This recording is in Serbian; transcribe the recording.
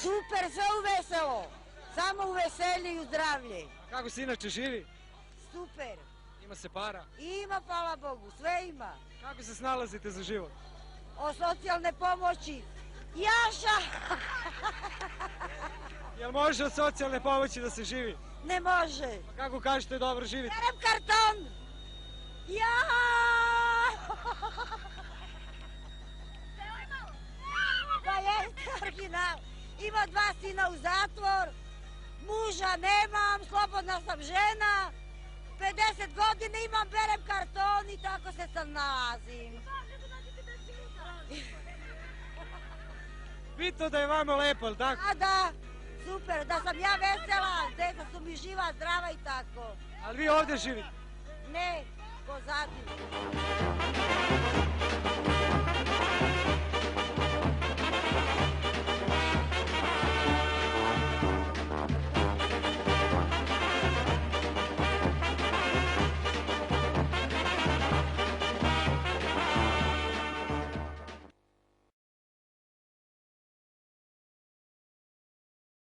Super, sve u veselo. Samo u veselje i u zdravlje. A kako se inače živi? Super. Ima se para? Ima, hvala Bogu, sve ima. Kako se snalazite za život? O socijalne pomoći. Jaša! Jel može od socijalne pomoći da se živi? Ne može. Pa kako kažete dobro živite? Berem karton! Ja! Pa jeste original. Ima 2 sina u zatvor, muža nemam, slobodna sam žena, 50 godina imam, berem karton i tako se sad nalazim. Bitno da je vama lepo, ali tako? A da, super, da sam ja vesela, deca su mi živa, zdrava i tako. Ali vi ovdje živite? Ne, ko zatim.